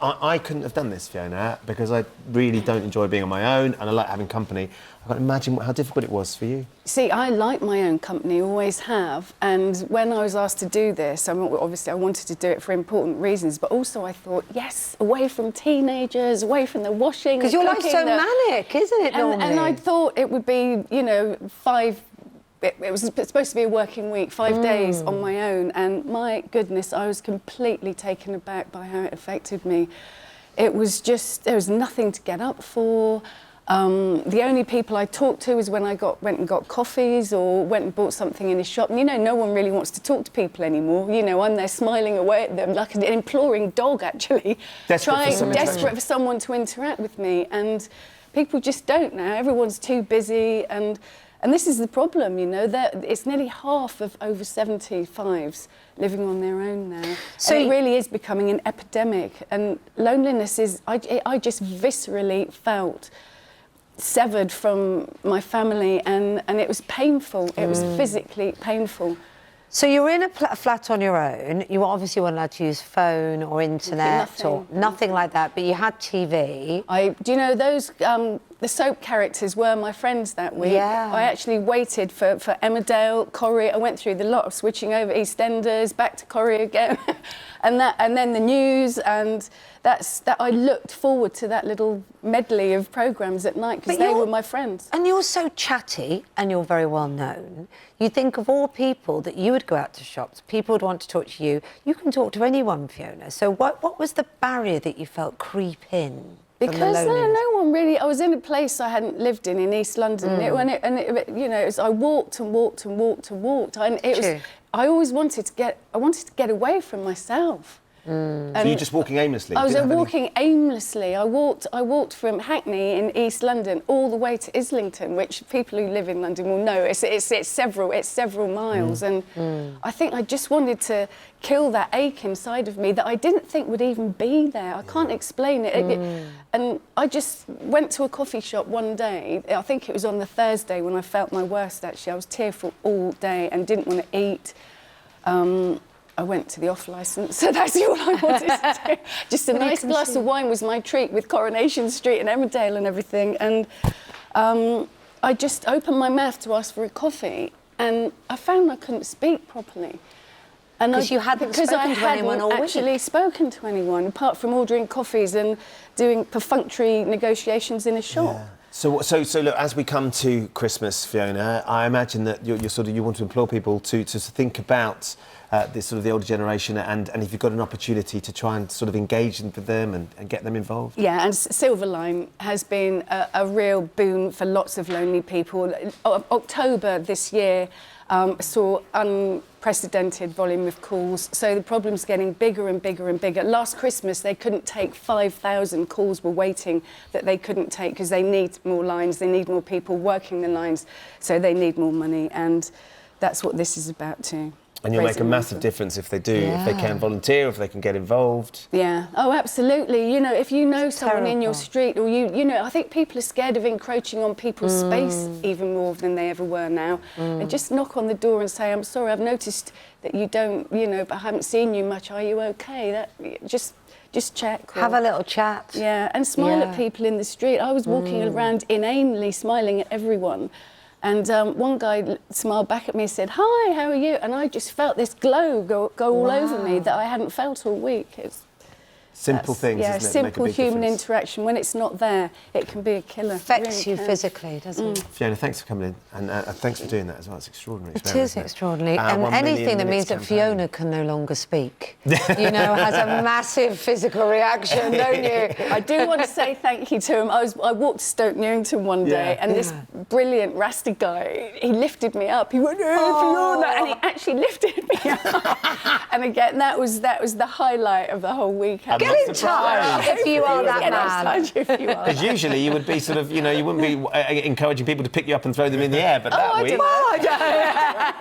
I couldn't have done this, Fiona, because I really don't enjoy being on my own and I like having company. I can't imagine how difficult it was for you. See, I like my own company, always have, and when I was asked to do this, obviously I wanted to do it for important reasons, but also I thought, yes, away from teenagers, away from the washing. Because your life's so manic, isn't it, normally? And I thought it would be, you know, it was supposed to be a working week, 5 days on my own, and my goodness, I was completely taken aback by how it affected me. It was just, there was nothing to get up for. The only people I talked to was when I went and got coffees or went and bought something in a shop. And, you know, no one really wants to talk to people anymore. You know, I'm there smiling away at them like an imploring dog, actually. Desperate for someone to interact with me. And people just don't now. Everyone's too busy. And this is the problem, you know, that it's nearly half of over 75s living on their own now. So and it really is becoming an epidemic. And loneliness is, I just viscerally felt severed from my family, and it was painful. It was physically painful. So you were in a flat on your own. You obviously weren't allowed to use phone or internet or nothing like that, but you had TV. Do you know those, the soap characters were my friends that week. Yeah. I actually waited for Emmerdale, Corrie. I went through the lot of switching over EastEnders, back to Corrie again, and then the news, and that I looked forward to that little medley of programmes at night because they were my friends. And you're so chatty and you're very well known. You think of all people that you would go out to shops, people would want to talk to you. You can talk to anyone, Fiona. So what was the barrier that you felt creep in? Because no one really. I was in a place I hadn't lived in East London, you know, I walked and walked and walked and walked, and I always wanted to get away from myself. So you're just walking aimlessly? I was walking aimlessly. I walked from Hackney in East London all the way to Islington, which people who live in London will know. It's several miles, and I think I just wanted to kill that ache inside of me that I didn't think would even be there. I can't explain it. And I just went to a coffee shop one day. I think it was on the Thursday when I felt my worst. Actually, I was tearful all day and didn't want to eat. I went to the off licence, so that's all I wanted to do. Just a nice glass of wine was my treat with Coronation Street and Emmerdale and everything. And I just opened my mouth to ask for a coffee, and I found I couldn't speak properly. Because you hadn't spoken to anyone all week? Actually spoken to anyone, apart from ordering coffees and doing perfunctory negotiations in a shop. Yeah. So look, as we come to Christmas, Fiona, I imagine that you want to implore people to think about this sort of the older generation, and if you've got an opportunity to try and sort of engage with them and get them involved. Yeah, and Silverline has been a real boon for lots of lonely people. October this year saw unprecedented volume of calls, so the problem's getting bigger and bigger and bigger. Last Christmas they couldn't take 5,000 calls were waiting that they couldn't take because they need more lines, they need more people working the lines, so they need more money, and that's what this is about too. And you'll make a massive difference if they do, if they can volunteer, if they can get involved. Yeah, oh, absolutely. You know, if you know someone in your street, or you know, I think people are scared of encroaching on people's space even more than they ever were now. And just knock on the door and say, I'm sorry, I've noticed that you don't, you know, but I haven't seen you much. Are you okay? Just check. Have a little chat. Yeah, and smile at people in the street. I was walking around inanely smiling at everyone. And one guy smiled back at me and said, "Hi, how are you?" And I just felt this glow go all over me that I hadn't felt all week. Simple things, isn't it? Simple human interaction. When it's not there, it can be a killer. Affects you physically, doesn't it? Fiona, thanks for coming in, and thanks for doing that as well. It's extraordinary. It is extraordinary. And anything that means that Fiona can no longer speak, you know, has a massive physical reaction, don't you? I do want to say thank you to him. I walked to Stoke Newington one day, and this brilliant Rasta guy, he lifted me up. He went, Fiona, and he actually lifted me up. And again, that was the highlight of the whole weekend. Get in touch if you are that man. Because usually you would be sort of, you know, you wouldn't be encouraging people to pick you up and throw them in the air, but that week... I don't know.